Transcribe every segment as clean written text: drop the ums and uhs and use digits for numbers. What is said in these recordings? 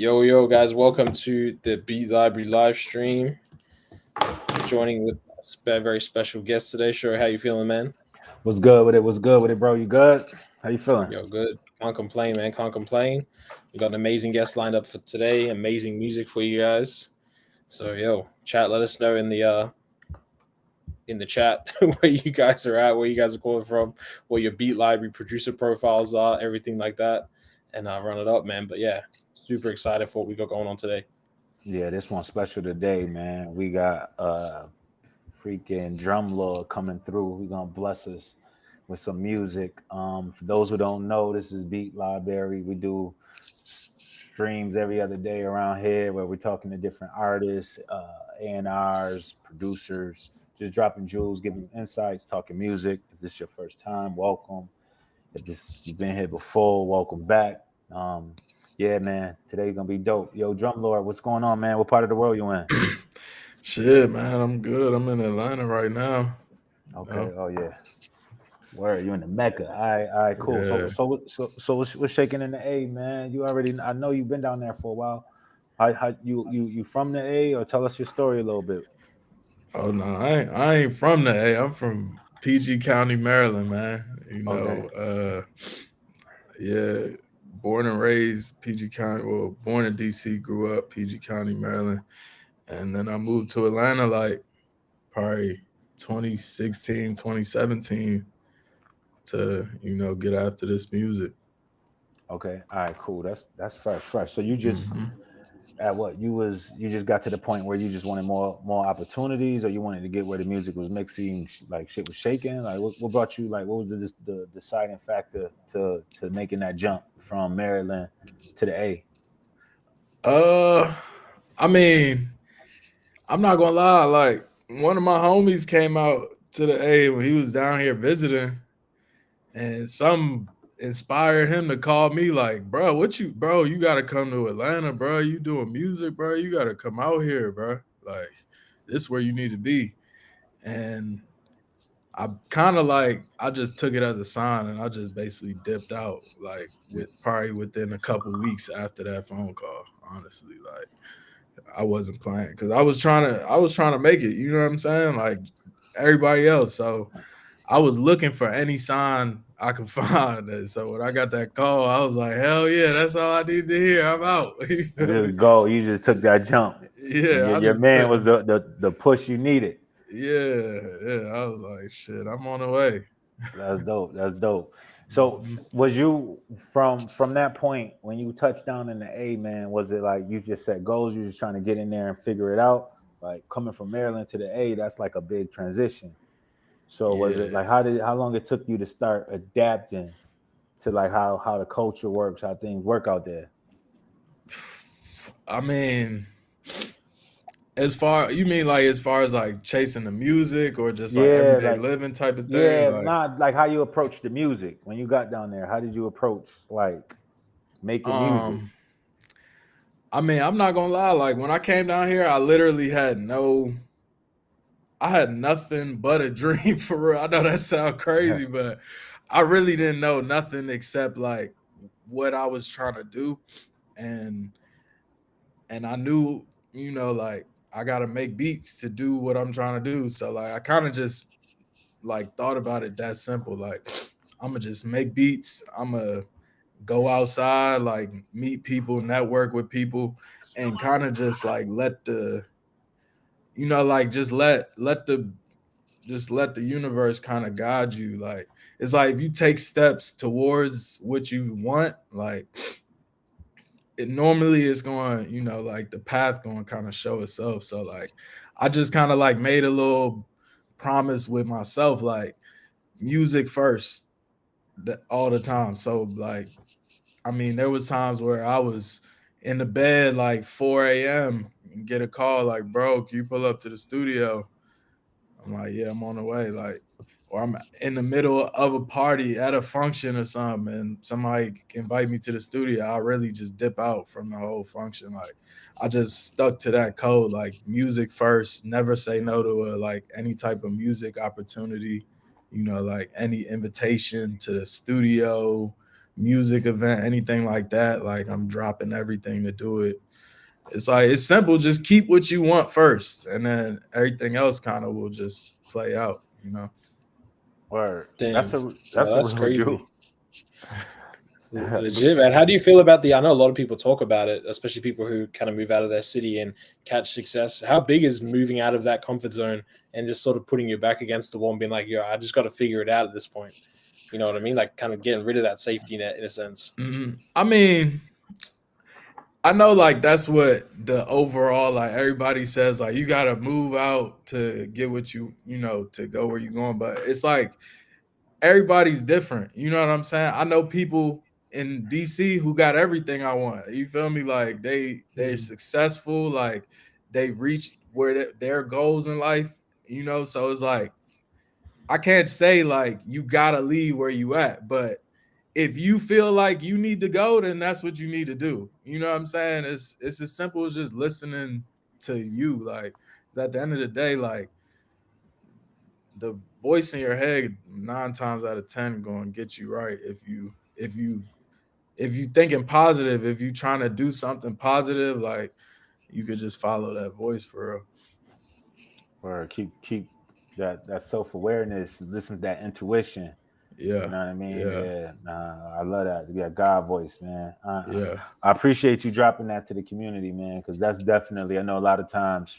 Yo, guys, welcome to the Beat Library live stream. Joining with a very special guest today. Sure, how you feeling, man? What's good with it? What's good with it, bro? You good? How you feeling? Yo, good. Can't complain, man. Can't complain. We got an amazing guest lined up for today. Amazing music for you guys. So, chat. Let us know in the chat where you guys are at, where you guys are calling from, what your Beat Library producer profiles are, everything like that, and run it up, man. But yeah, super excited for what we got going on today. Yeah, this one special today, man. We got freaking Drvmlord coming through. He gonna bless us with some music. For those who don't know, this is Beat Library. We do streams every other day around here where we're talking to different artists, A&Rs, producers, just dropping jewels, giving insights, talking music. If this is your first time, welcome. If you've been here before, welcome back. Yeah, man, today's gonna be dope. Yo, Drvmlord, what's going on, man? What part of the world you in? Shit, man, I'm good. I'm in Atlanta right now. Okay. Oh yeah. Where you in the Mecca? All right, cool. Yeah. So what's shaking in the A, man? You already, I know you've been down there for a while. How you from the A, or tell us your story a little bit? Oh no, I ain't from the A. I'm from PG County, Maryland, man. Okay. Yeah, born and raised PG County. Well, born in DC, grew up PG County, Maryland, and then I moved to Atlanta like probably 2016, 2017 to get after this music. Okay. All right, cool. That's fresh. So you just at what you just got to the point where you just wanted more opportunities, or you wanted to get where the music was mixing, like shit was shaking. Like what brought you, like what was the deciding factor to making that jump from Maryland to the A? I mean, I'm not gonna lie. Like one of my homies came out to the A when he was down here visiting, and some inspired him to call me. Like, bro, you gotta come to Atlanta, bro. You doing music, bro. You gotta come out here, bro. Like, this is where you need to be. And I kind of I just took it as a sign, and I just basically dipped out. Like, probably within a couple weeks after that phone call. Honestly, like. I wasn't playing because I was trying to make it. You know what I'm saying? Like everybody else. So I was looking for any sign I could find. And so when I got that call, I was like, hell yeah, that's all I need to hear. I'm out. You feel me? Just go. You just took that jump, and Yeah, I your just man took. was the push you needed. Yeah. I was like, shit, I'm on the way. That's dope. So was you from that point when you touched down in the A, man? Was it like you just set goals? You just trying to get in there and figure it out? Like coming from Maryland to the A, that's like a big transition. So was it Yeah. like how long it took you to start adapting to like how the culture works, how things work out there? I mean, as far as like chasing the music or just like Yeah, everyday like living type of thing, yeah, like not like how you approach the music when you got down there. How did you approach like making music? um I mean, I'm not gonna lie. Like when I came down here, I literally I had nothing but a dream for real. I know that sounds crazy, but I really didn't know nothing except like what I was trying to do, and I knew, like I gotta make beats to do what I'm trying to do. So like I kind of just like thought about it that simple. Like I'm gonna just make beats. I'm gonna go outside, like meet people, network with people, and kind of just like let the like just let the universe kind of guide you. Like it's like if you take steps towards what you want, like it normally is going, like the path going to kind of show itself. So like I just kind of like made a little promise with myself, like music first all the time. So like I mean, there was times where I was in the bed like 4 a.m. and get a call like, bro, can you pull up to the studio? I'm like, yeah, I'm on the way. Like, or I'm in the middle of a party at a function or something, and somebody invite me to the studio. I really just dip out from the whole function. Like, I just stuck to that code, like music first, never say no to like any type of music opportunity. Like any invitation to the studio, music event, anything like that, like I'm dropping everything to do it. It's like it's simple. Just keep what you want first, and then everything else kind of will just play out. You know. Word. Damn, That's a that's real Jew. crazy. Legit, man. How do you feel about the? I know a lot of people talk about it, especially people who kind of move out of their city and catch success. How big is moving out of that comfort zone and just sort of putting your back against the wall and being like, "Yo, I just got to figure it out at this point." You know what I mean? Like, kind of getting rid of that safety net in a sense. I mean, I know like that's what the overall like everybody says like you gotta move out to get what you know to go where you're going, but it's like everybody's different. You know what I'm saying? I know people in DC who got everything I want. You feel me? Like they're successful, like they reached where their goals in life, you know. So it's like I can't say like you gotta leave where you at, but if you feel like you need to go, then that's what you need to do. You know what I'm saying? It's as simple as just listening to you. Like, 'cause at the end of the day, like the voice in your head 9 times out of 10 going to get you right if you thinking positive, if you trying to do something positive, like you could just follow that voice for real. Or keep that self-awareness, listen to that intuition. Yeah, You know what I mean? yeah, Yeah, nah, I love that. Yeah, God voice, man. yeah, I appreciate you dropping that to the community, man, because that's definitely. I know a lot of times,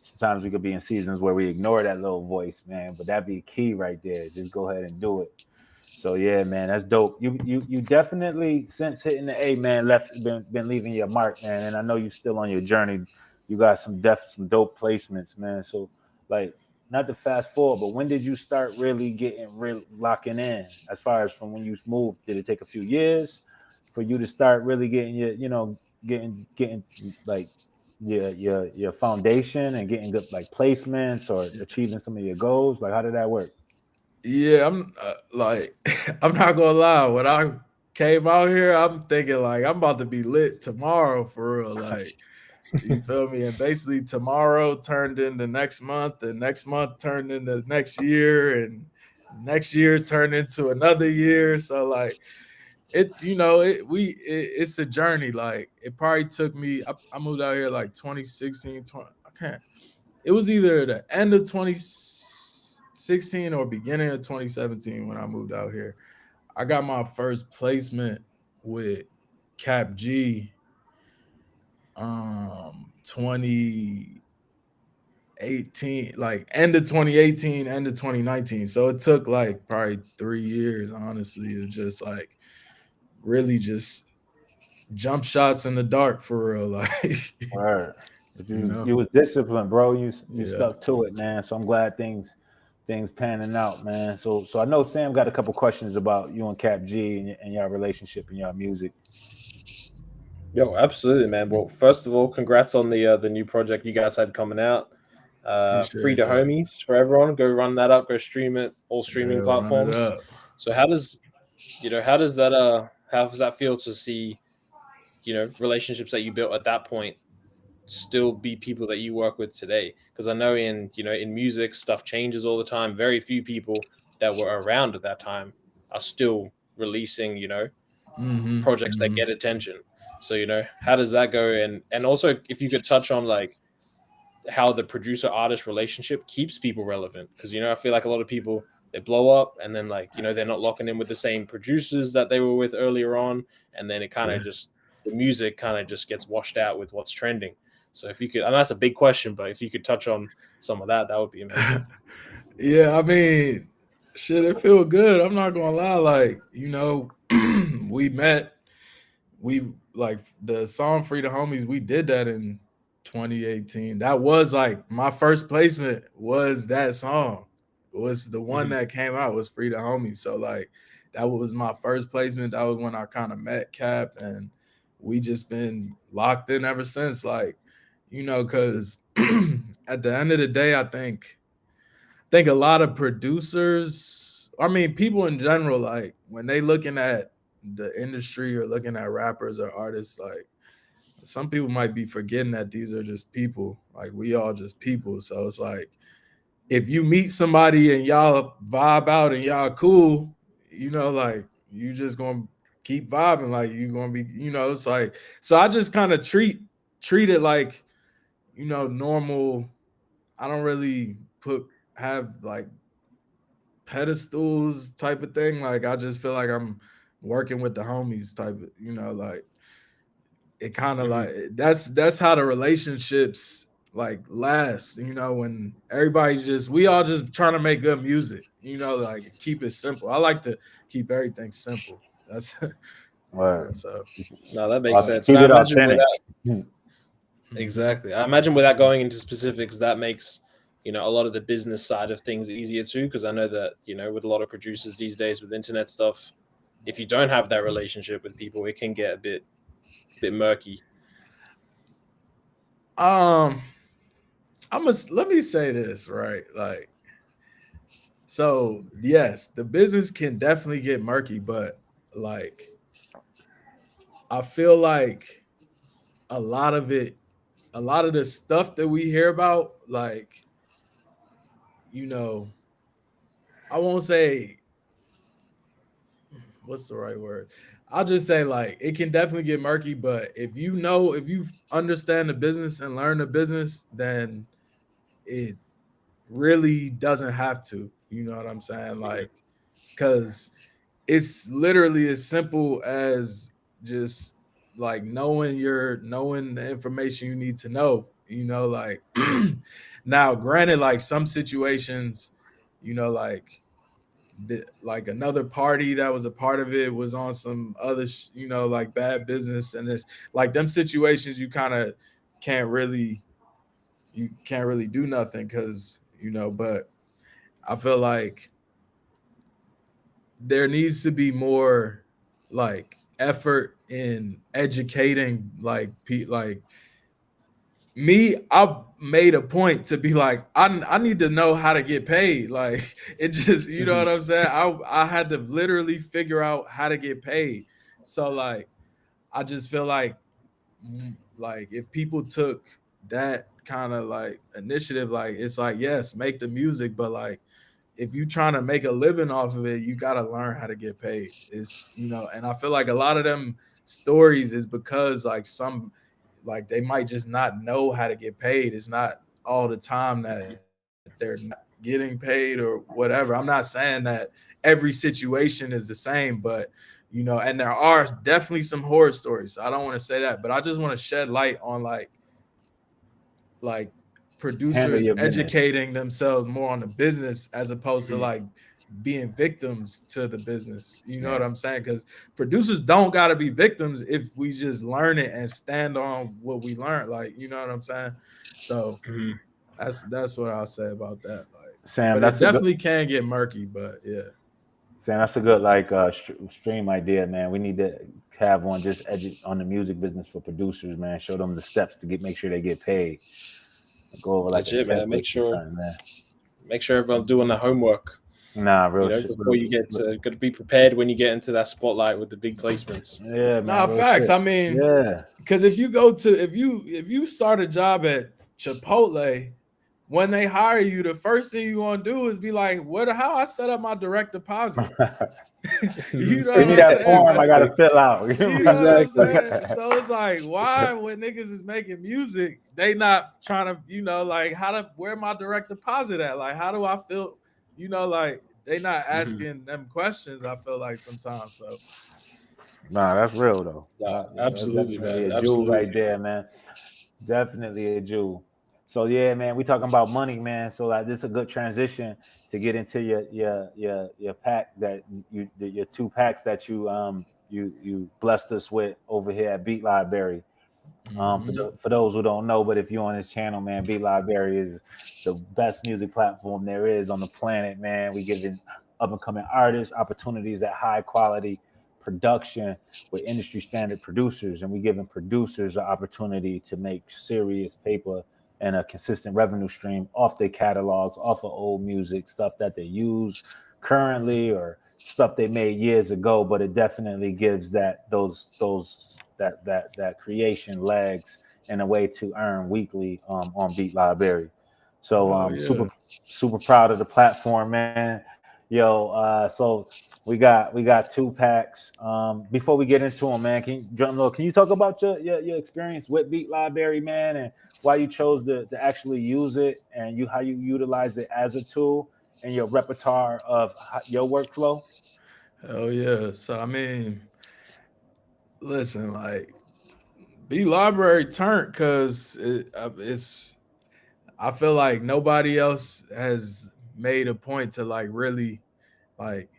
sometimes we could be in seasons where we ignore that little voice, man. But that'd be key right there. Just go ahead and do it. So yeah, man, that's dope. You definitely since hitting the A, man, been leaving your mark, man. And I know you're still on your journey. You got some dope placements, man. So like, not to fast forward, but when did you start really getting locking in? As far as from when you moved, did it take a few years for you to start really getting getting like your foundation and getting good like placements or achieving some of your goals? Like, how did that work? yeah. I'm like I'm not gonna lie, when I came out here I'm thinking like I'm about to be lit tomorrow for real, like you feel me? And basically tomorrow turned into next month, and next month turned into next year, and next year turned into another year. So like it's a journey. Like it probably took me. I moved out here like 2016, 20. I can't. It was either the end of 2016 or beginning of 2017 when I moved out here. I got my first placement with Cap G 2018, like end of 2018, end of 2019. So it took like probably 3 years, honestly. It was just like really just jump shots in the dark for real. Like Word. But you know. you was disciplined, bro. You Yeah. stuck to it, man. So I'm glad things panning out, man. So I know Sam got a couple questions about you and Cap G and your relationship and your music. Yo, absolutely, man. Well, first of all, congrats on the new project you guys had coming out. Free Appreciate to that. homies for everyone. Go run that up. Go stream it. All streaming Yeah, run it platforms. up. So how does that feel to see relationships that you built at that point still be people that you work with today? Because I know in music stuff changes all the time. Very few people that were around at that time are still releasing projects that get attention. So how does that go? And also if you could touch on like how the producer artist relationship keeps people relevant, because I feel like a lot of people, they blow up and then like they're not locking in with the same producers that they were with earlier on, and then it kind of just the music kind of just gets washed out with what's trending. So if you could, and that's a big question, but if you could touch on some of that would be amazing. Yeah, I mean, shit, it feel good. I'm not gonna lie. Like, we met, we like the song Free the Homies, we did that in 2018. That was like my first placement was that song. It was the one that came out was Free the Homies. So like that was my first placement. That was when I kind of met Cap, and we just been locked in ever since. Like, because at the end of the day, I think a lot of producers, I mean, people in general, like when they looking at the industry or looking at rappers or artists, like some people might be forgetting that these are just people. Like we all just people. So it's like if you meet somebody and y'all vibe out and y'all cool, like you just gonna keep vibing, like you're gonna be, it's like, so I just kind of treat it like, normal. I don't really have like pedestals type of thing. Like I just feel like I'm working with the homies type of, like it kind of like that's how the relationships like last, when we all just trying to make good music, like keep it simple. I like to keep everything simple. That's Word. so No, that makes sense. Keep And I it imagine authentic. without exactly, I imagine without going into specifics, that makes a lot of the business side of things easier too. Because I know that with a lot of producers these days with internet stuff, if you don't have that relationship with people, it can get a bit murky. let me say this, right? Like, so yes, the business can definitely get murky, but like I feel like a lot of the stuff that we hear about, like, I won't say what's the right word. I'll just say like it can definitely get murky, but if you understand the business and learn the business, then it really doesn't have to. You know what I'm saying? Like, because it's literally as simple as just like knowing the information you need to know. Like now, granted, like some situations, like like another party that was a part of it was on some other like bad business, and there's like them situations can't really you can't really do nothing because but I feel like there needs to be more like effort in educating like me. I've made a point to be like, I need to know how to get paid. Like it just, you know what I'm saying? I had to literally figure out how to get paid. So like I just feel like if people took that kind of like initiative, like it's like, yes, make the music, but like if you trying to make a living off of it, you got to learn how to get paid. It's, and I feel like a lot of them stories is because like like they might just not know how to get paid. It's not all the time that they're not getting paid or whatever. I'm not saying that every situation is the same, but and there are definitely some horror stories. So I don't want to say that, but I just want to shed light on like producers educating themselves more on the business as opposed to like being victims to the business. You know what I'm saying? Because producers don't got to be victims if we just learn it and stand on what we learned. Like, you know what I'm saying? So that's what I'll say about that. Like, Sam, but it definitely can get murky. But yeah, Sam, that's a good like stream idea, man. We need to have one just on the music business for producers, man. Show them the steps to make sure they get paid. Go over like legit, man. Make sure everyone's doing their homework. Nah, real shit. Before you got to be prepared when you get into that spotlight with the big placements. Yeah, man. Nah, facts. Shit. I mean, yeah, because if you start a job at Chipotle, when they hire you, the first thing you want to do is be like, how I set up my direct deposit. You know what I'm that saying? form I gotta fill out. You know what I'm saying? So it's like, why when niggas is making music, they not trying to, like where my direct deposit at? Like, how do I feel? Like they not asking them questions, I feel like sometimes. So nah, that's real though. Yeah, absolutely, man. A jewel right there, man. Definitely a jewel. So yeah, man, we talking about money, man. So like this is a good transition to get into your pack that your 2 packs that you blessed us with over here at Beatlibrary. For those who don't know, but if you're on this channel, man, Beatlibrary is the best music platform there is on the planet, man. We giving up and coming artists opportunities at high quality production with industry standard producers, and we giving producers an opportunity to make serious paper and a consistent revenue stream off their catalogs, off of old music, stuff that they use currently or stuff they made years ago, but it definitely gives that creation legs and a way to earn weekly on Beatlibrary. So super proud of the platform, man. Yo, so we got 2 packs. Before we get into them, man, Drumlord, can you talk about your experience with Beatlibrary, man, and why you chose to actually use it, and how you utilize it as a tool in your repertoire of your workflow? Hell yeah. So I mean, listen, like Beatlibrary turned because it's. I feel like nobody else has made a point to like really like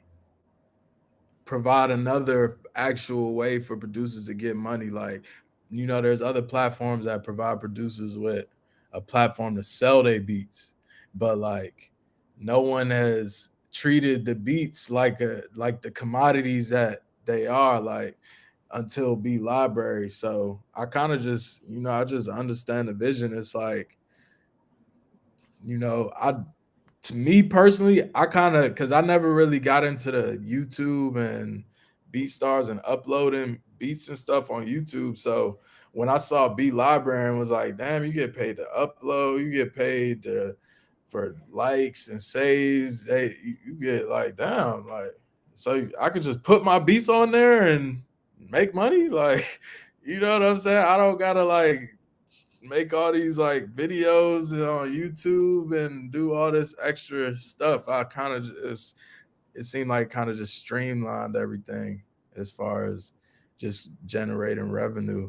provide another actual way for producers to get money. Like, you know, there's other platforms that provide producers with a platform to sell their beats, but like no one has treated the beats like the commodities that they are, like, until Beatlibrary. So I kind of just, you know, I just understand the vision. It's like, you know, to me personally, I kind of, because I never really got into the YouTube and BeatStars and uploading beats and stuff on YouTube. So when I saw Beatlibrary and was like, damn, you get paid to upload, you get paid for likes and saves, hey, you get like, damn, like, so I could just put my beats on there and make money. Like, you know what I'm saying? I don't gotta like make all these like videos on YouTube and do all this extra stuff. I kind of just, it seemed like kind of just streamlined everything as far as just generating revenue.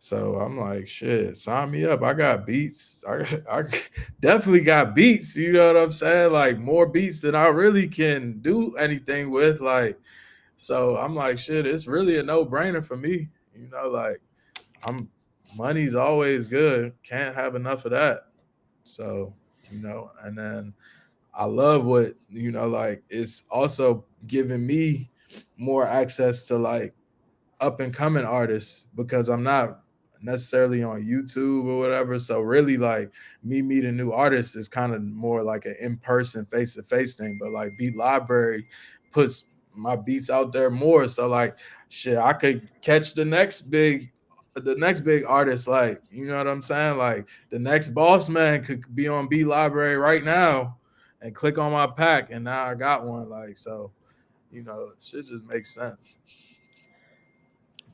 So I'm like, shit, sign me up. I got beats. I definitely got beats. You know what I'm saying? Like more beats than I really can do anything with. Like, so I'm like, shit, it's really a no-brainer for me. You know, like money's always good. Can't have enough of that. So, you know, and then I love what, you know, like it's also giving me more access to like up and coming artists because I'm not necessarily on YouTube or whatever. So really like me meeting new artists is kind of more like an in-person face-to-face thing. But like Beatlibrary puts my beats out there more. So like shit, I could catch the next big artist, like, you know what I'm saying? Like the next boss man could be on Beatlibrary right now and click on my pack and now I got one. Like, so, you know, shit just makes sense.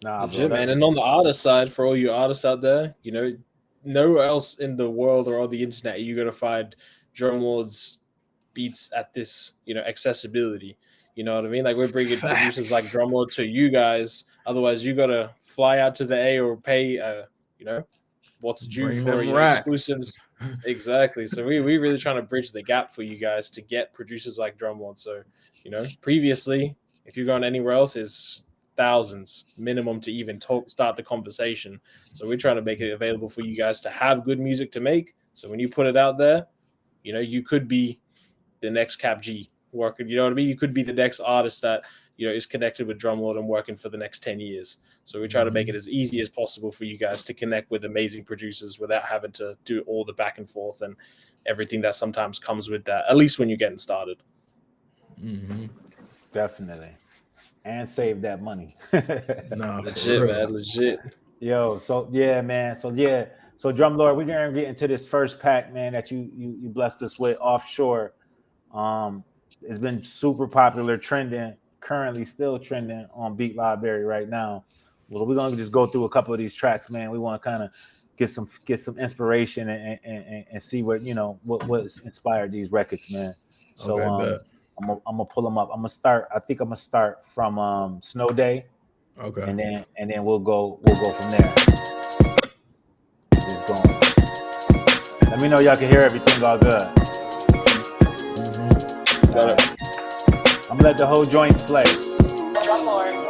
Nah, Legit, bro. man. And on the artist side, for all you artists out there, you know, nowhere else in the world or on the internet are you going to find Drumlord's beats at this, you know, accessibility. You know what I mean? Like we're bringing producers like Drumlord to you guys. Otherwise, you got to fly out to the A or pay, you know, what's due Bring for them you know, racks. exclusives. Exactly. So we really trying to bridge the gap for you guys to get producers like Drumlord. So, you know, previously, if you're going anywhere else, is thousands minimum to even start the conversation. So we're trying to make it available for you guys to have good music to make. So when you put it out there, you know, you could be the next Cap G working, you know what I mean? You could be the next artist that, you know, is connected with Drumlord and working for the next 10 years. So we try to make it as easy as possible for you guys to connect with amazing producers without having to do all the back and forth and everything that sometimes comes with that, at least when you're getting started. Mm-hmm. Definitely. And save that money. Nah, Legit, man, legit. Yo, so yeah, man. So Drumlord, we're gonna get into this first pack, man, that you blessed us with offshore. It's been super popular, trending, currently still trending on Beatlibrary right now. Well, we're gonna just go through a couple of these tracks, man. We want to kind of get some inspiration and see what, you know, what's inspired these records, man. So Okay, I'm gonna pull them up. I think I'm gonna start from Snow Day. okay. And then we'll go from there. Just going. Let me know y'all can hear everything all good. Got it. I'm gonna let the whole joint play. Drumlord.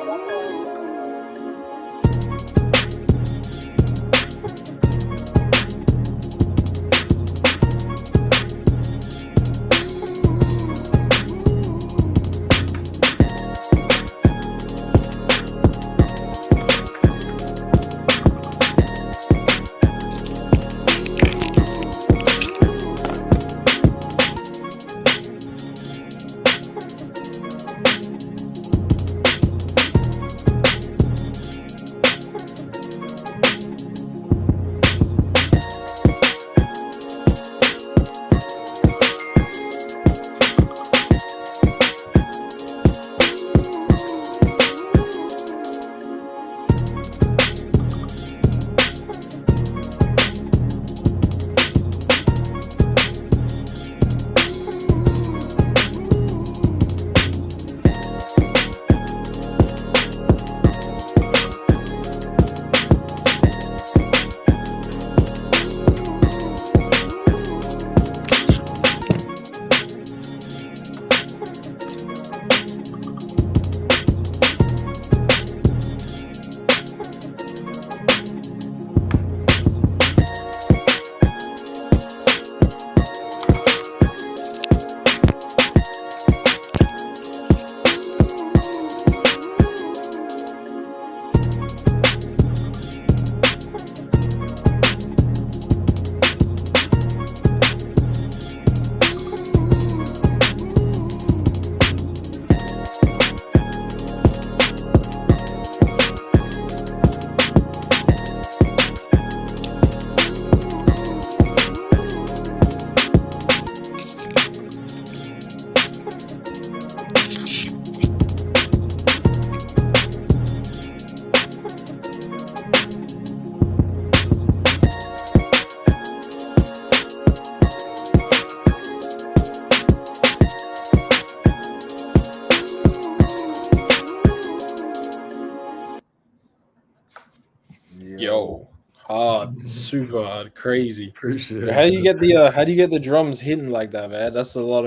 super hard, crazy. Appreciate How do you it. get the drums hitting like that, man? That's a lot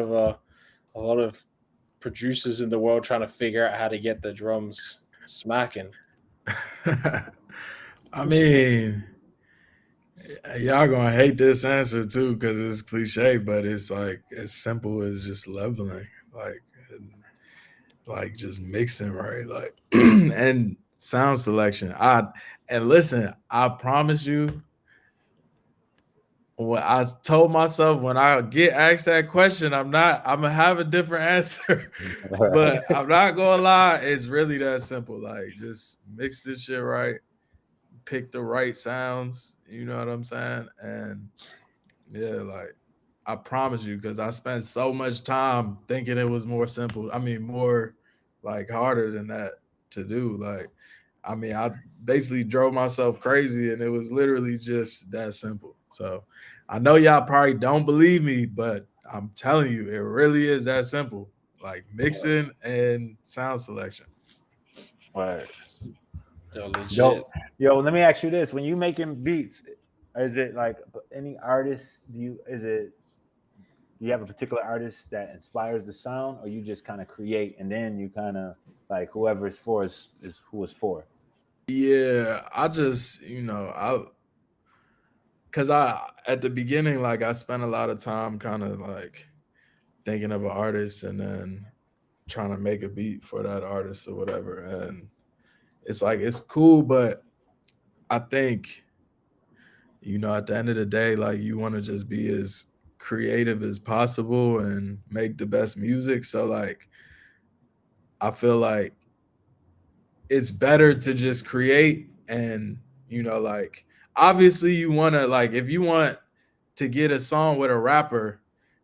of producers in the world trying to figure out how to get the drums smacking. I mean, y'all gonna hate this answer too because it's cliche, but it's like as simple as just leveling, like, like just mixing right, like, and sound selection. And listen, I promise you, when I told myself when I get asked that question, I'm gonna have a different answer, but I'm not gonna lie, it's really that simple. Like, just mix this shit right, pick the right sounds. You know what I'm saying? And yeah, like I promise you, because I spent so much time thinking it was more simple. I mean, more like harder than that to do. Like, I mean, I basically drove myself crazy, and it was literally just that simple. So I know y'all probably don't believe me, but I'm telling you, it really is that simple. Like mixing and sound selection. Right. Yo, legit. Yo, let me ask you this: when you making beats, is it like any artist? Do you have a particular artist that inspires the sound, or you just kind of create and then you kind of like whoever it's for is who it's for? Yeah, I just, cause I at the beginning, like I spent a lot of time kind of like thinking of an artist and then trying to make a beat for that artist or whatever. And it's like it's cool, but I think, at the end of the day, like you want to just be as creative as possible and make the best music. So like I feel like it's better to just create and like obviously you want to like if you want to get a song with a rapper,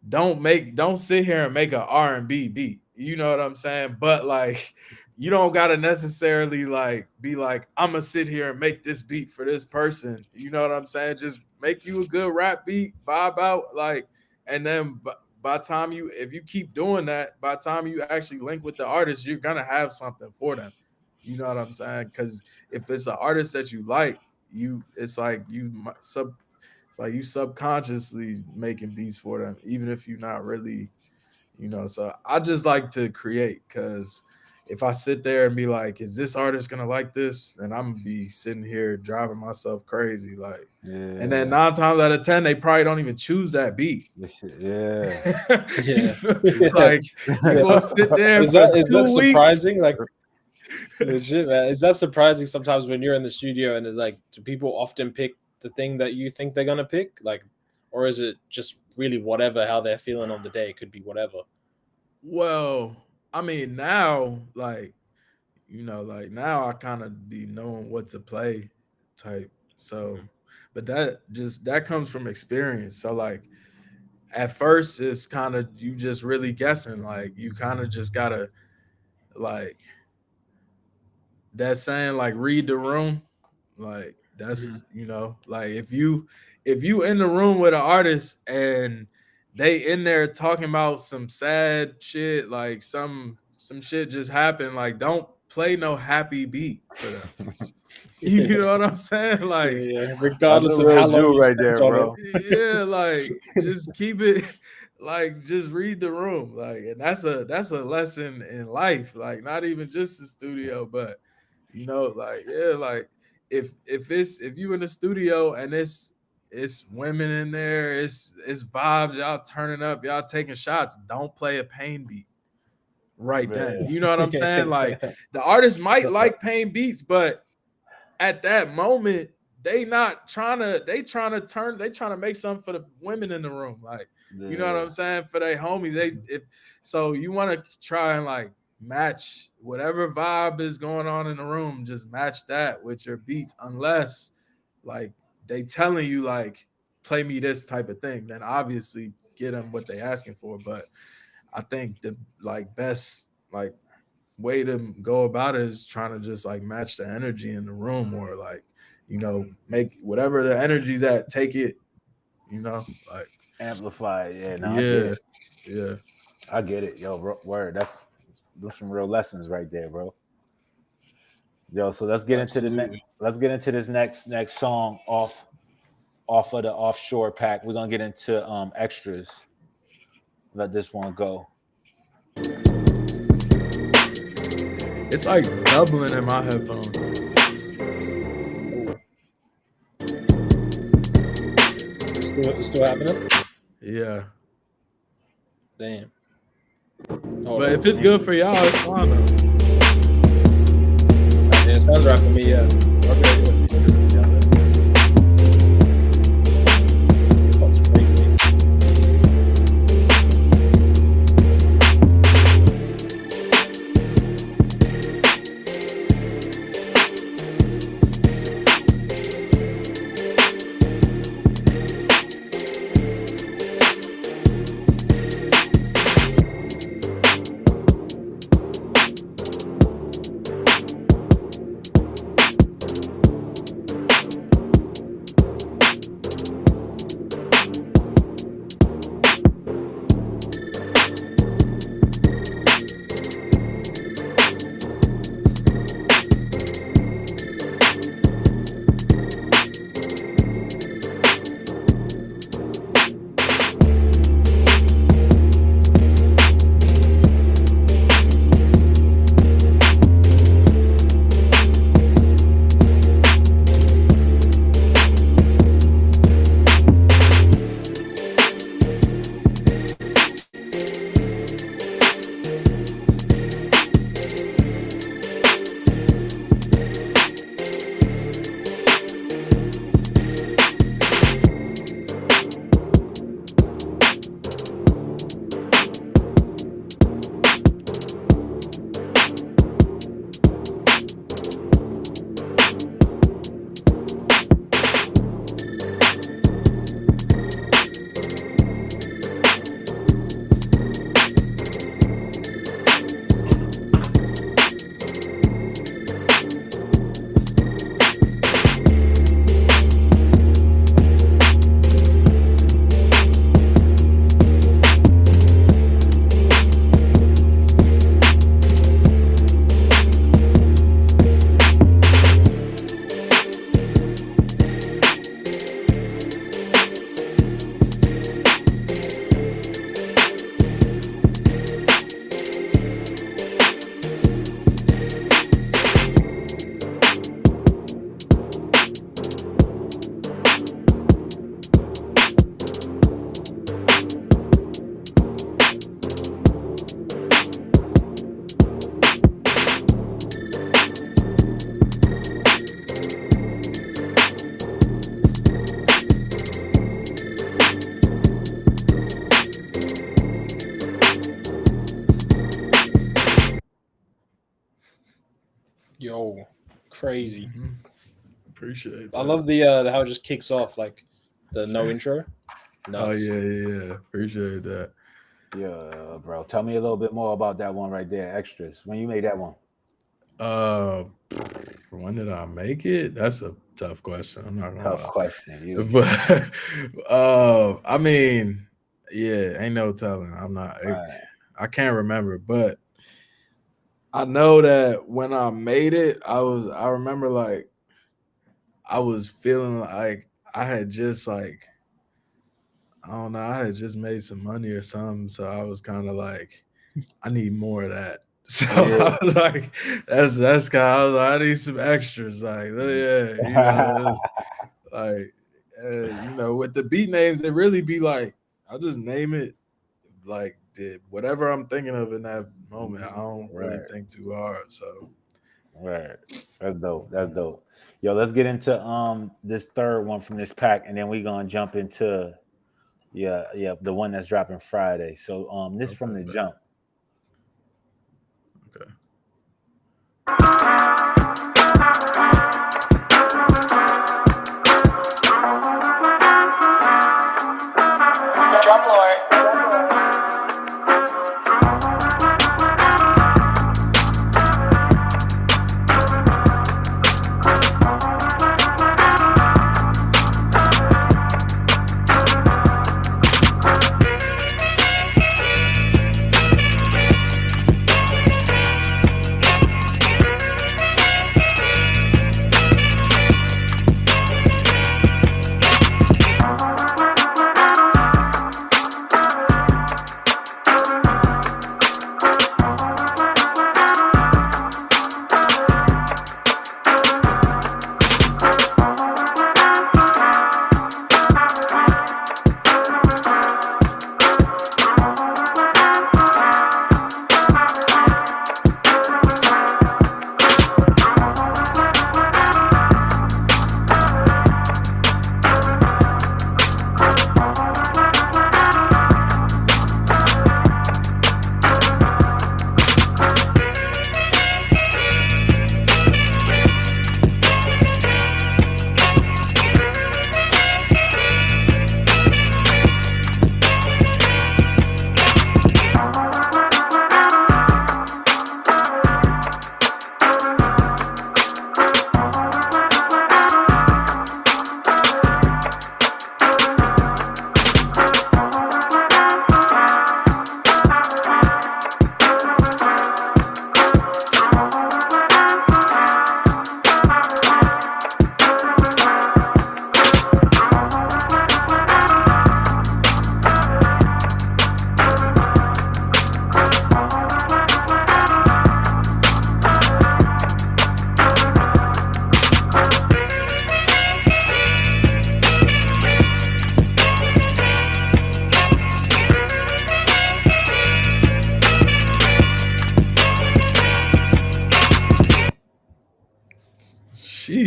don't sit here and make an R&B beat. You know what I'm saying? But like you don't gotta necessarily like be like, I'm gonna sit here and make this beat for this person. You know what I'm saying? Just make you a good rap beat, vibe out, like, and then by the time if you keep doing that, by the time you actually link with the artist, you're gonna have something for them. You know what I'm saying? Because if it's an artist that you like, it's like it's like you subconsciously making beats for them, even if you're not really, So I just like to create because if I sit there and be like, is this artist gonna like this? Then I'm gonna be sitting here driving myself crazy. Like, and then 9 times out of 10, they probably don't even choose that beat. Yeah. Yeah. Like you gonna sit there Is for that 2 weeks. surprising? Like legit, man. Is that surprising sometimes when you're in the studio and it's like, do people often pick the thing that you think they're gonna pick? Like, or is it just really whatever how they're feeling on the day? It could be whatever. Well, I mean, now, like, like now I kind of be knowing what to play type. So, but that comes from experience. So, like, at first, it's kind of you just really guessing. Like, you kind of just gotta, like, that saying, like, read the room. Like, that's, like, if you in the room with an artist and they in there talking about some sad shit, like some shit just happened, like don't play no happy beat for them. You know what I'm saying? Like, Yeah. That's Regardless a of how real long Jew you right spent there, on bro. yeah, like just keep it, like just read the room, like, and that's a lesson in life, like not even just the studio, but like, yeah, like if you in the studio and it's women in there, it's vibes, y'all turning up, y'all taking shots, don't play a pain beat right then. Yeah. You know what I'm saying? Like the artist might like pain beats, but at that moment they trying to make something for the women in the room, like, you know what I'm saying, for their homies. So you want to try and like match whatever vibe is going on in the room, just match that with your beats, unless like they telling you like play me this type of thing, then obviously get them what they asking for. But I think the like best like way to go about it is trying to just like match the energy in the room, or like, make whatever the energy's at, take it, like, Amplify. Yeah, no, I get yeah, it. yeah. I get it. Yo, word. Those some real lessons right there, bro. Yo, so let's get into Absolutely. let's get into this next song off off of the offshore pack. We're gonna get into extras. Let this one go. It's like doubling in my headphones. It's still happening? Yeah. Damn. But if it's good for y'all, it's fine though. Yeah, it sounds right for me, yeah. Okay, yeah. That's crazy. Yo, crazy. Mm-hmm. Appreciate that. I love the how it just kicks off like the no intro. Oh yeah. Appreciate that. Yeah, bro. Tell me a little bit more about that one right there. Extras. When you made that one? When did I make it? That's a tough question. I'm not gonna lie. Question. But I mean, yeah, ain't no telling. I'm not. Right. I can't remember, but I know that when I made it, I remember like I was feeling like I had just like, I don't know, I had just made some money or something. So I was kind of like, I need more of that. So I was like, that's kind of, I was like, I need some extras. Like, yeah, like, with the beat names, it really be like, I'll just name it like whatever I'm thinking of in that moment. I don't really think too hard. So, right, that's dope. Yo, let's get into this third one from this pack, and then we're gonna jump into the one that's dropping Friday. So this from the jump. Okay. Drvmlord.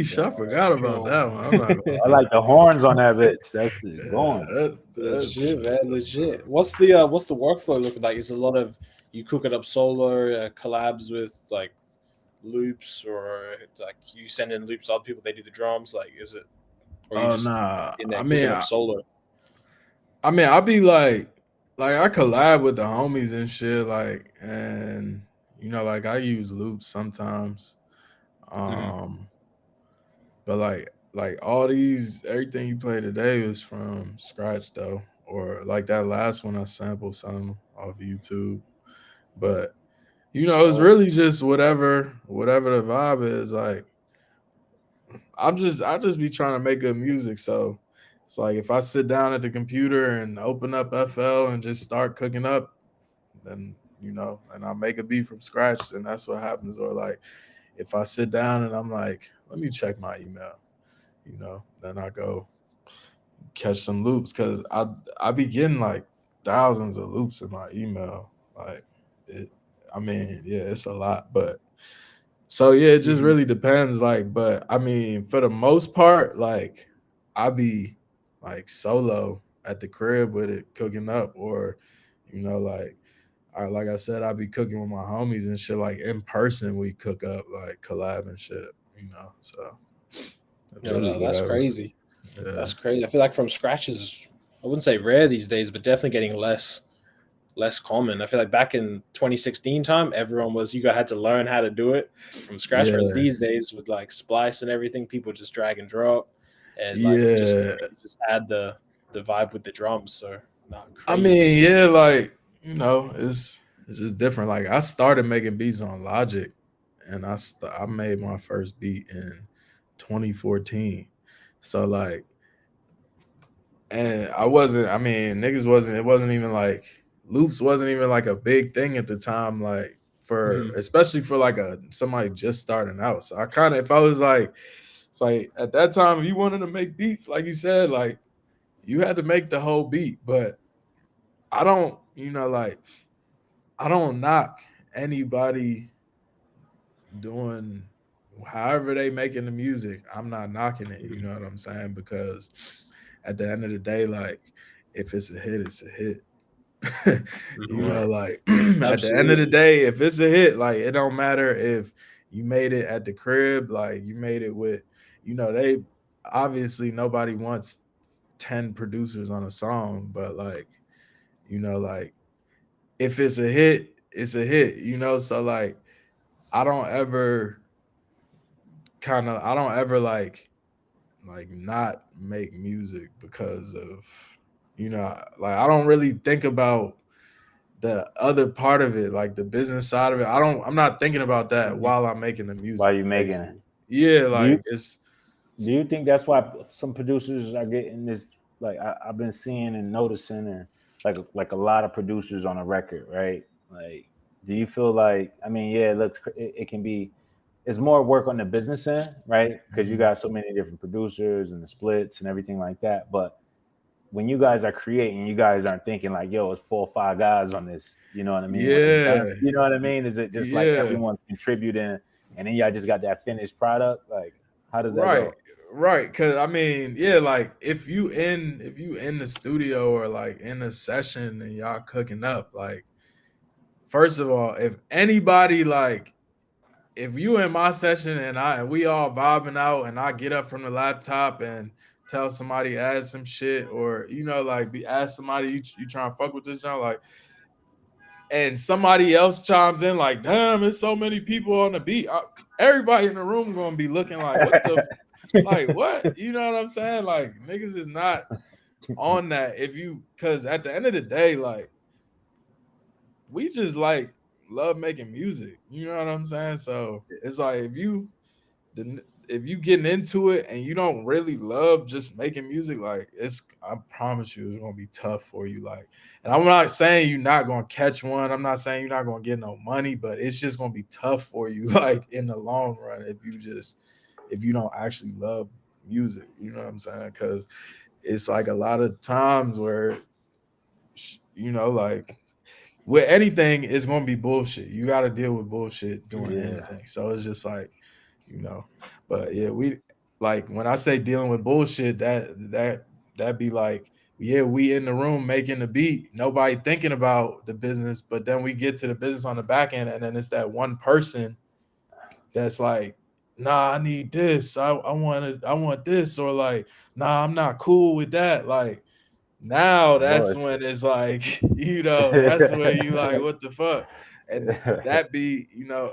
Sheesh, I forgot about that one. I'm not gonna I like the horns on that bitch. That's it. Going. Legit, man, legit. What's the workflow looking like? Is a lot of you cook it up solo, collabs with like loops, or like you send in loops to other people, they do the drums? Like, is it, or you just nah. in there cooking up solo? I'll be like I collab with the homies and shit, like, and like I use loops sometimes. But like all these, everything you played today was from scratch though, or like that last one I sampled some off YouTube. But it's really just whatever the vibe is. Like I just be trying to make good music. So it's like if I sit down at the computer and open up FL and just start cooking up, then and I make a beat from scratch, then that's what happens. Or like if I sit down and I'm like, let me check my email, then I go catch some loops, because I be getting like thousands of loops in my email. Like it's a lot. But so yeah, it just really depends. Like, but I mean, for the most part, like I be like solo at the crib with it cooking up, or like I said, I be cooking with my homies and shit. Like in person, we cook up, like collab and shit. So No, that's crazy. Yeah. That's crazy. I feel like from scratch is, I wouldn't say rare these days, but definitely getting less common. I feel like back in 2016 time, everyone was, you had to learn how to do it from scratch. Whereas these days with like Splice and everything, people just drag and drop and like just add the vibe with the drums. So not crazy. I mean, yeah, like it's just different. Like I started making beats on Logic, and I made my first beat in 2014. So like, and niggas it wasn't even like loops wasn't even like a big thing at the time, like especially for like somebody just starting out. So I kind of, if I was like, it's like at that time, if you wanted to make beats, like you said, like you had to make the whole beat. But I don't, like I don't knock anybody doing however they making the music. I'm not knocking it, you know what I'm saying? Because at the end of the day, like if it's a hit, it's a hit. Like at the end of the day, if it's a hit, like it don't matter if you made it at the crib, like you made it with, they obviously nobody wants 10 producers on a song, but like, like if it's a hit, it's a hit, so like I don't ever like not make music because of like I don't really think about the other part of it, like the business side of it. I'm not thinking about that while I'm making the music. While you making it. Yeah, like do you think that's why some producers are getting this? Like I've been seeing and noticing, and like a lot of producers on a record, right? Like, do you feel like, I mean, yeah, it can be, it's more work on the business end, right? Because you got so many different producers and the splits and everything like that. But when you guys are creating, you guys aren't thinking like, yo, it's 4 or 5 guys on this. You know what I mean? Yeah. You know what I mean? Is it just like everyone's contributing and then y'all just got that finished product? Like, how does that go? Right. Cause I mean, yeah, like if you in the studio or like in a session and y'all cooking up, like first of all, if anybody, like if you in my session and we all vibing out and I get up from the laptop and tell somebody add some shit, or like ask somebody you trying to fuck with this genre, like, and somebody else chimes in like, damn, there's so many people on the beat, everybody in the room gonna be looking like, what the like what? You know what I'm saying? Like niggas is not on that. Because at the end of the day, like we just like love making music. You know what I'm saying? So it's like if you getting into it and you don't really love just making music, like I promise you, it's gonna be tough for you. Like, and I'm not saying you're not gonna catch one. I'm not saying you're not gonna get no money, but it's just gonna be tough for you, like in the long run, if you don't actually love music. You know what I'm saying? Because it's like a lot of times where like with anything, it's gonna be bullshit. You got to deal with bullshit doing anything. So it's just like, but yeah, like when I say dealing with bullshit, that be like, yeah, we in the room making the beat, nobody thinking about the business, but then we get to the business on the back end, and then it's that one person that's like, nah, I need this, I want this, or like, nah, I'm not cool with that. Like now that's when it's like, that's when you like, what the fuck? And that be,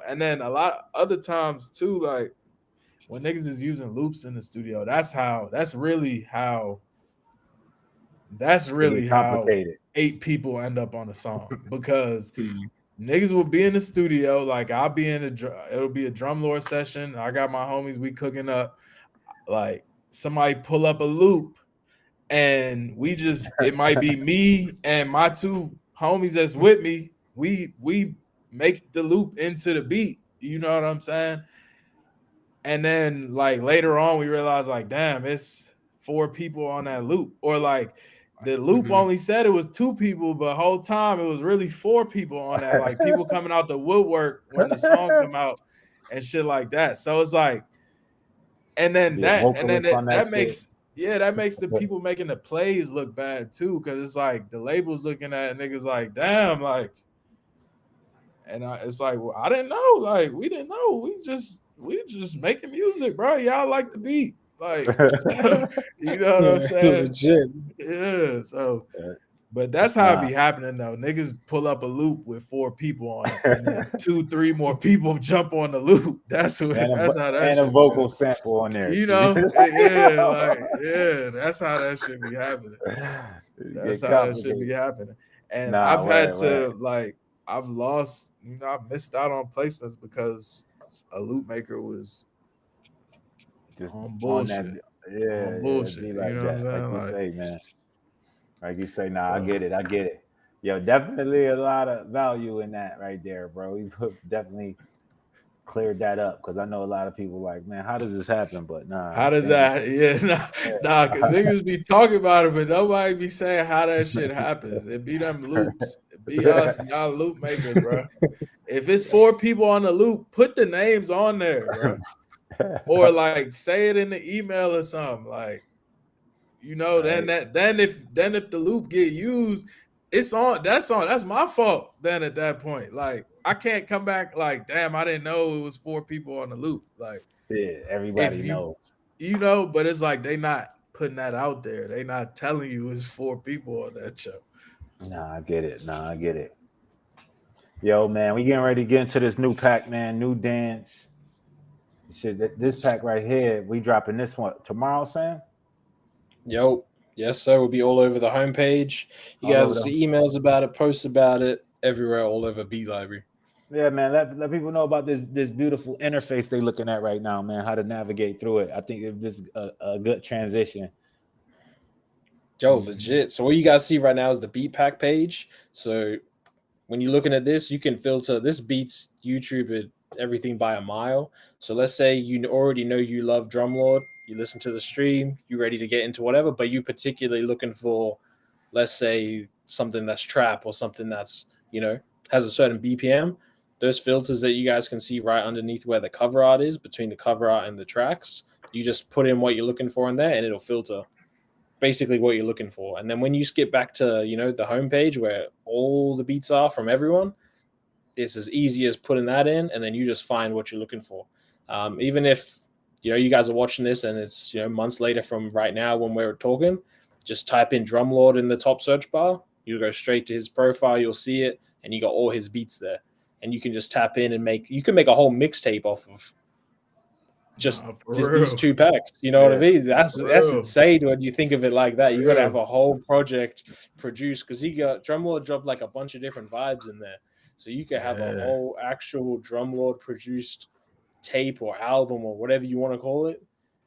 and then a lot of other times too, like when niggas is using loops in the studio, that's really how complicated. 8 people end up on a song, because niggas will be in the studio, like I'll be it'll be a Drvmlord session, I got my homies, we cooking up, like somebody pull up a loop, and it might be me and my 2 homies that's with me, we make the loop into the beat, you know what I'm saying? And then like later on we realized like, damn, it's 4 people on that loop, or like the loop only said it was 2 people, but the whole time it was really 4 people on that, like people coming out the woodwork when the song come out and shit like that. So it's like, and then that makes the people making the plays look bad too, because it's like the label's looking at niggas like, damn, like, and it's like, well, I didn't know, like we didn't know, we just making music, bro. Y'all like the beat, like, so, you know what I'm saying? Legit. Yeah. So, but that's how it be happening though. Niggas pull up a loop with 4 people on it, and then 2-3 more people jump on the loop. That's how that and a vocal sample on there. That's how that should be happening. That's how that should be happening. And I've had to like, I've lost, I missed out on placements because a loop maker was just on bullshit. On bullshit. You know what I'm saying? Like you say, man. Like you say, I get it. Yo, definitely a lot of value in that right there, bro. You definitely cleared that up, because I know a lot of people like, man, how does this happen? But nah. How does that? Nah, because niggas be talking about it, but nobody be saying how that shit happens. It be them loops. It be us, y'all loop makers, bro. If it's 4 people on the loop, put the names on there, bro. Or like say it in the email or something, like, right. then if the loop get used, it's on. That's my fault. Then at that point, like I can't come back like, damn, I didn't know it was 4 people on the loop. Like, yeah, everybody knows. But it's like they not putting that out there. They not telling you it's 4 people on that show. Nah, I get it. Yo, man, we getting ready to get into this new pack, man. New dance. Shit, this pack right here, we dropping this one tomorrow, Sam? Yo, yes, sir. We'll be all over the homepage. You guys will see emails about it, posts about it, everywhere, all over Beatlibrary. Yeah, man. Let people know about this beautiful interface they're looking at right now, man. How to navigate through it. I think this is a good transition. Yo, legit. So what you guys see right now is the beat pack page. So when you're looking at this, you can filter. This beats YouTube everything by a mile. So let's say you already know you love Drvmlord. You listen to the stream, you're ready to get into whatever, but you particularly looking for, let's say, something that's trap or something that's, has a certain BPM. Those filters that you guys can see right underneath where the cover art is, between the cover art and the tracks, you just put in what you're looking for in there and it'll filter basically what you're looking for. And then when you skip back to, the homepage where all the beats are from everyone, it's as easy as putting that in and then you just find what you're looking for. Even if, you guys are watching this and it's, months later from right now when we're talking, just type in Drvmlord in the top search bar. You go straight to his profile, you'll see it, and you got all his beats there. And you can just tap in and make a whole mixtape off of just these 2 packs. You know what I mean? That's insane when you think of it like that. You got to have a whole project produced, because Drvmlord dropped like a bunch of different vibes in there. So you could have a whole actual Drvmlord produced tape or album or whatever you want to call it.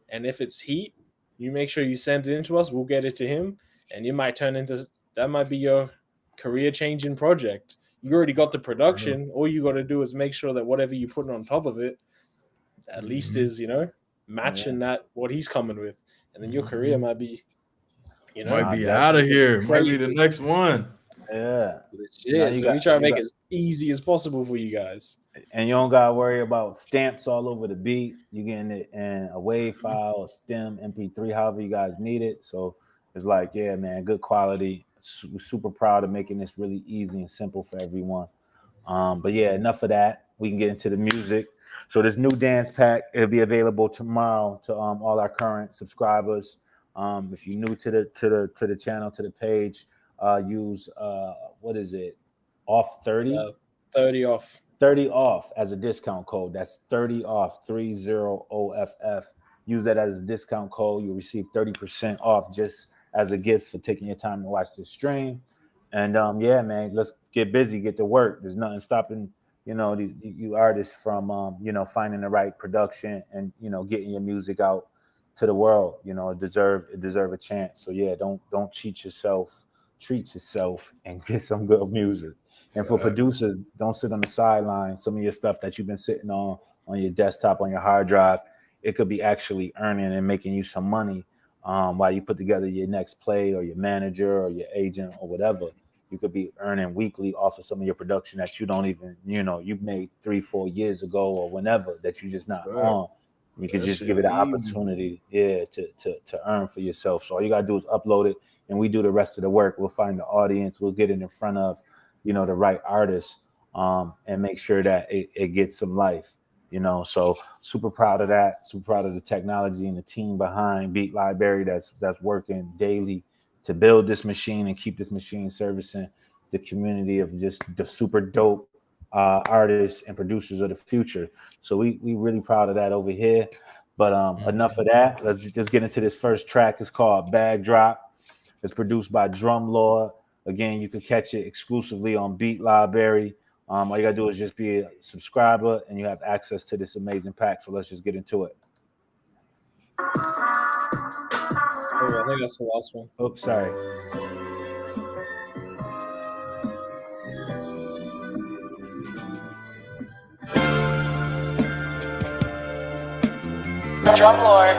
And if it's heat, you make sure you send it in to us. We'll get it to him. And you might that might be your career changing project. You already got the production. All you got to do is make sure that whatever you put on top of it at least is, matching that what he's coming with. And then your career might be, might be out of here. Crazy. Might be the next one. Yeah. Legit. So we try to make it as easy as possible for you guys. And you don't gotta worry about stamps all over the beat. You're getting it in a WAV file, a stem, MP3, however you guys need it. So it's like, yeah, man, good quality. We're super proud of making this really easy and simple for everyone. But yeah, enough of that. We can get into the music. So this new dance pack, it'll be available tomorrow to all our current subscribers. If you're new to the channel, to the page, use what is it? Off 30? 30 off. 30 off as a discount code. That's 30 off, 30OFF. Use that as a discount code. You'll receive 30% off just as a gift for taking your time to watch the stream. And yeah, man, let's get busy, get to work. There's nothing stopping, you artists from, finding the right production and, getting your music out to the world. It deserve a chance. So yeah, don't cheat yourself, treat yourself and get some good music. And for producers, don't sit on the sideline. Some of your stuff that you've been sitting on your desktop, on your hard drive, it could be actually earning and making you some money while you put together your next play, or your manager or your agent or whatever. You could be earning weekly off of some of your production that you don't even, you've made 3-4 years ago or whenever that you just not on. You could just give it an opportunity, to earn for yourself. So all you gotta do is upload it, and we do the rest of the work. We'll find the audience. We'll get it in front of the right artists, and make sure that it gets some life, so super proud of that. Super proud of the technology and the team behind Beatlibrary that's working daily to build this machine and keep this machine servicing the community of just the super dope artists and producers of the future. So we really proud of that over here. But enough of that. Let's just get into this first track. It's called Bag Drop. It's produced by Drvmlord. Again, you can catch it exclusively on Beatlibrary. All you gotta do is just be a subscriber, and you have access to this amazing pack. So let's just get into it. Oh, I think that's the last one. Oh, sorry. Drvmlord.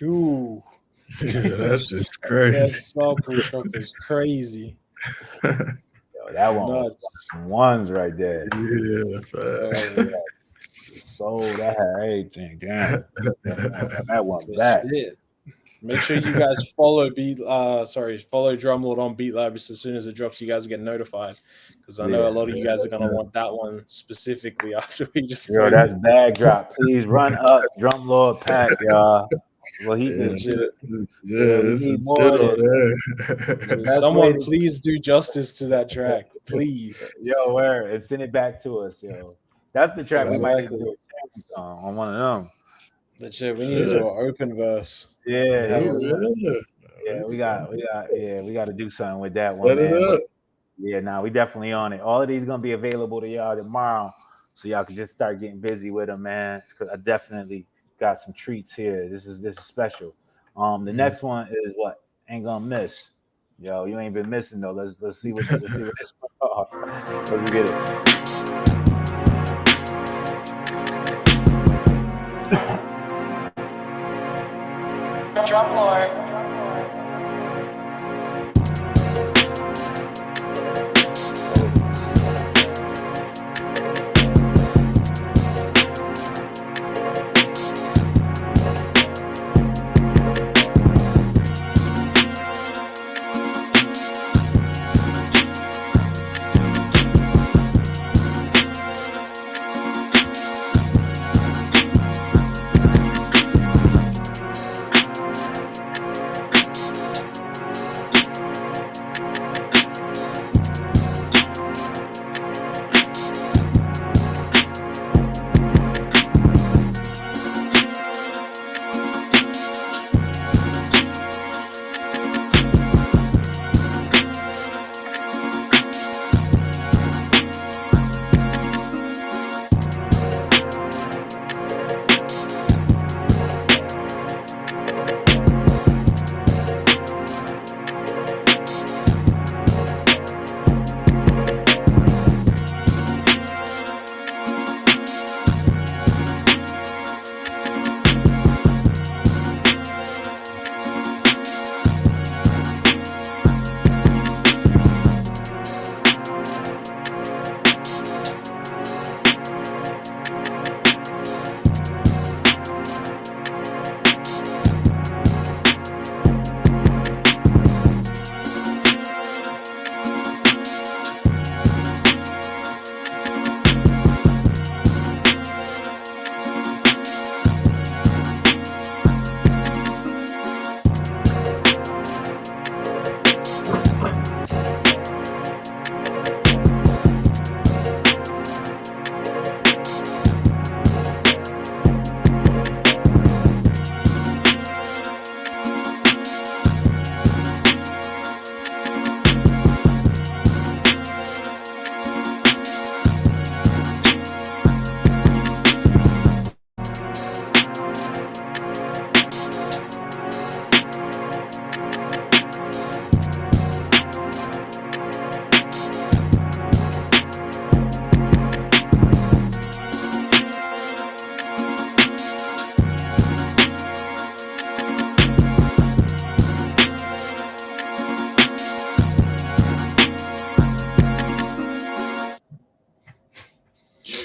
Shoo. Dude, that shit's That crazy. sample truck was crazy. Yo, that one was Nuts. ones right there. Yeah, facts. Oh, So that had everything. Damn. That one but back. shit. Make sure you guys follow follow Drumlord on Beatlibrary, so as soon as it drops, you guys get notified. Because I know a lot of you guys are gonna want that one specifically after we just Yo, played that's it. bag drop. Please run up Drumlord pack, y'all. Well, he Yeah, can. Legit. Yeah, we there's need some more shit of on this. there. Best Someone way to- please do justice to that track, please. Yo, where and send it back to us, yo. That's the track we might need to Exactly. do a Chainz on one of them. Legit. We need to do an open verse. Yeah, Have yeah, we got to do something with that Set one, it man. up. Yeah, we definitely on it. All of these gonna be available to y'all tomorrow, so y'all can just start getting busy with them, man. Because I definitely got some treats here. This is special. The next one is what ain't gonna miss. Yo, you ain't been missing though. Let's see what this. Let's get it. Drumlord.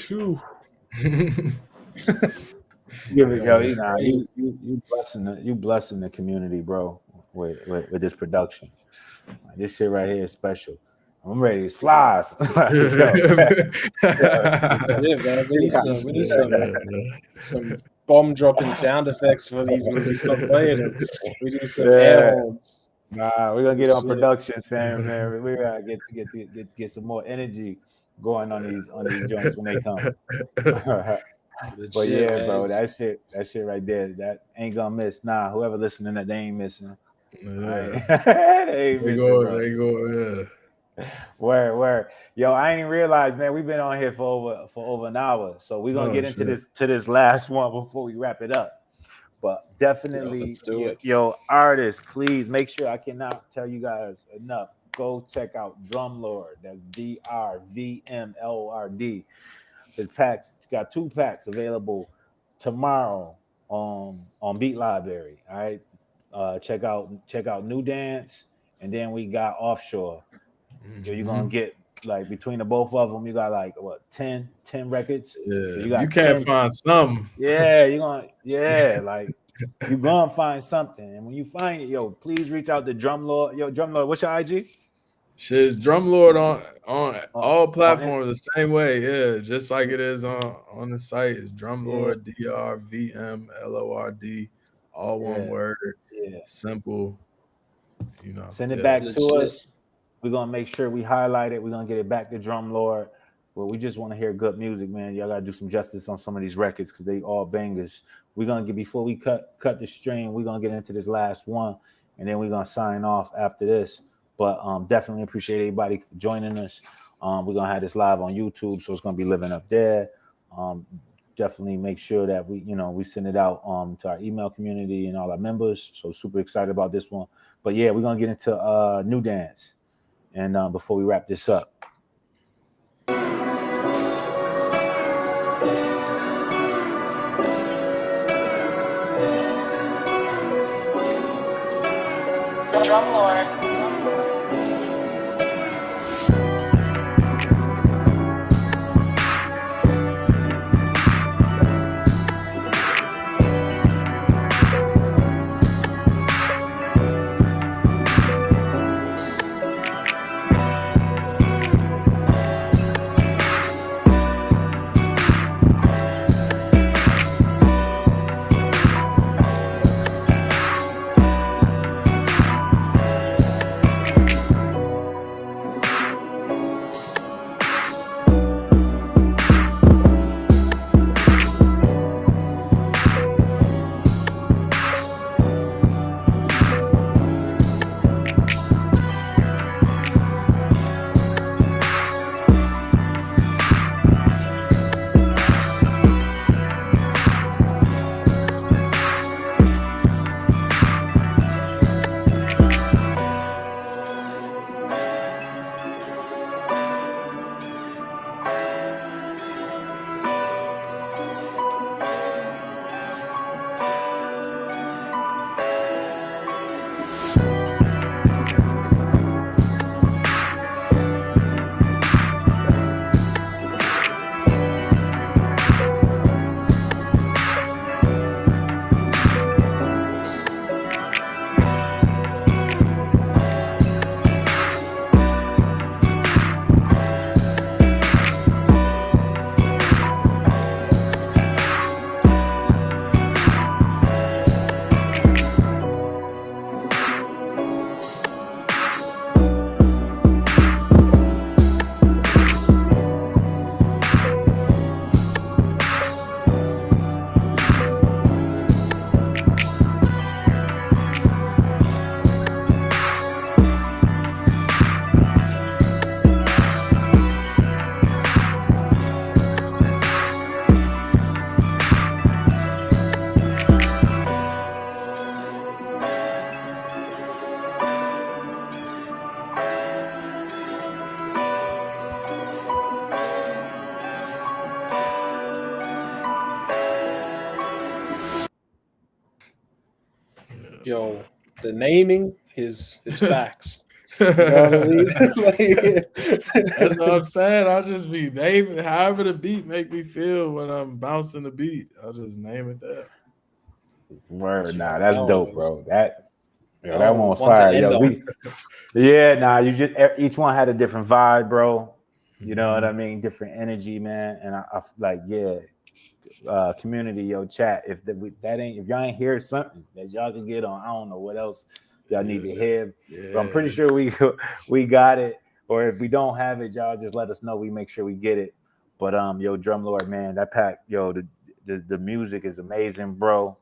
Shoo. Give it, yo. Crazy. You blessing the community, bro, with this production. Like, this shit right here is special. I'm ready to slice. Yeah, man. We need some bomb dropping sound effects for these when we stop playing them. We need some air horns. Nah, we're gonna get on production, Sam. Man, we gotta get some more energy going on these joints when they come. But yeah, man. bro, that shit right there, that ain't gonna miss. Nah, whoever listening, that they ain't missing. They ain't missing, bro. They go. Where? Yo, I ain't even realized, man. We've been on here for over an hour, so we're gonna get into this last one before we wrap it up. But definitely, yo, artists, please make sure. I cannot tell you guys enough. Go check out Drvmlord. That's Drvmlord. His packs got 2 packs available tomorrow. on Beatlibrary. All right. Check out New Dance, and then we got Offshore. You're gonna get like between the both of them, you got like what 10 records. Yeah, So you you got can't 10. find some. Yeah, like you're gonna find something. And when you find it, yo, please reach out to Drumlord. Yo, Drumlord, what's your IG? Shit, is Drumlord on all On platforms the same way. Yeah, just like it is on the site. It's Drumlord, DRVMLORD, all one yeah, word, yeah. simple. Send it Yeah. back to Legit. us. We're gonna make sure we highlight it. We're gonna get it back to Drumlord. But we just want to hear good music, man. Y'all gotta do some justice on some of these records because they all bangers. We're gonna get before we cut the stream, we're gonna get into this last one, and then we're gonna sign off after this. But definitely appreciate everybody for joining us. We're gonna have this live on YouTube, so it's gonna be living up there. Definitely make sure that we send it out to our email community and all our members. So super excited about this one. But yeah, we're gonna get into New Dance, and before we wrap this up. Drumlord. Yo, the naming is facts. You know what I mean? That's what I'm saying. I'll just be naming however the beat make me feel when I'm bouncing the beat. I'll just name it that. Word, Yo, nah, that's that dope, was bro. That that one one was one to fire. end Yo, on. you just each one had a different vibe, bro. You know what I mean? Different energy, man. And I like, community, yo, chat. If y'all ain't hear something that y'all can get on, I don't know what else y'all need to hear. Yeah. But I'm pretty sure we got it. Or if we don't have it, y'all just let us know. We make sure we get it. But yo, Drumlord, man, that pack, yo, the music is amazing, bro.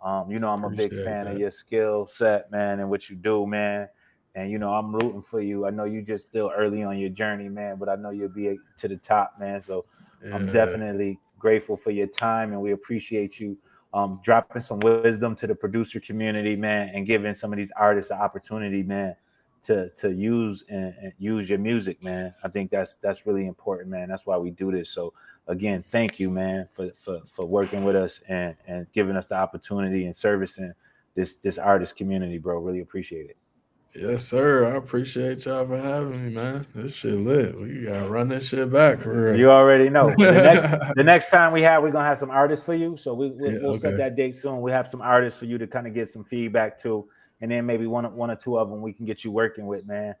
I'm a big Appreciate fan that. of your skill set, man, and what you do, man. And I'm rooting for you. I know you just still early on your journey, man, but I know you'll be to the top, man. So I'm definitely grateful for your time, and we appreciate you dropping some wisdom to the producer community, man, and giving some of these artists an opportunity, man, to use and use your music, man. I think that's really important, man. That's why we do this. So again, thank you, man, for working with us and giving us the opportunity and servicing this artist community, bro. Really appreciate it. Yes, sir. I appreciate y'all for having me, man. This shit lit. We gotta run this shit back for real. You already know. The next time we're gonna have some artists for you. So we'll set okay. that date soon. We have some artists for you to kind of get some feedback to, and then maybe one or two of them we can get you working with, man.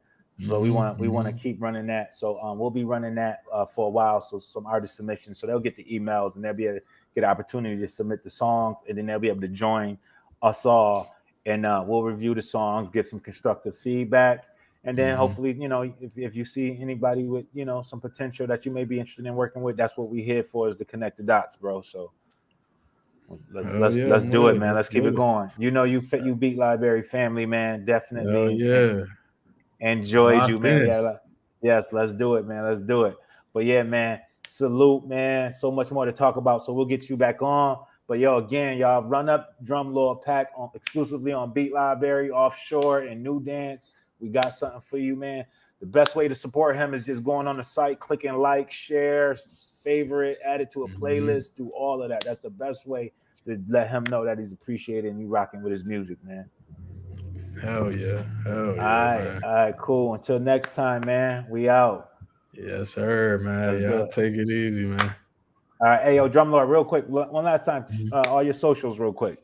So we want to keep running that. So we'll be running that for a while. So some artist submissions. So they'll get the emails and they'll be able to get an opportunity to submit the songs, and then they'll be able to join us all. And we'll review the songs, get some constructive feedback. And then hopefully, you know, if you see anybody with, you know, some potential that you may be interested in working with, that's what we're here for, is to connect the dots, bro. So let's do it, man. Let's keep it going. You know, you Beatlibrary family, man. Definitely. Enjoyed Locked you, man. in. Yeah, yes, let's do it, man. Let's do it. But yeah, man, salute, man. So much more to talk about. So we'll get you back on. But yo, again, y'all, run up Drumlord pack exclusively on Beatlibrary, offshore, and New Dance. We got something for you, man. The best way to support him is just going on the site, clicking like, share, favorite, add it to a playlist, do all of that. That's the best way to let him know that he's appreciated and you rocking with his music, man. Hell yeah. All right, cool. Until next time, man. We out. Yes, sir, man. Y'all take it easy, man. All right, hey, yo, Drumlord, real quick. One last time, all your socials real quick.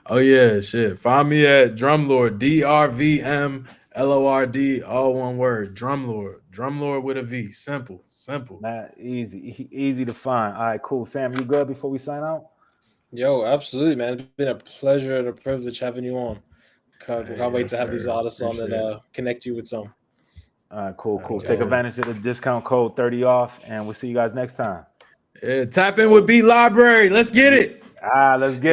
Oh, yeah, shit. Find me at Drumlord, DRVMLORD, all one word. Drumlord with a V. Simple. Man, easy to find. All right, cool. Sam, you good before we sign out? Yo, absolutely, man. It's been a pleasure and a privilege having you on. Can't wait to have these artists on and connect you with some. All right, cool. Take advantage of the discount code 30 off, and we'll see you guys next time. Yeah, tap in with Beatlibrary. Let's get it. Let's get it.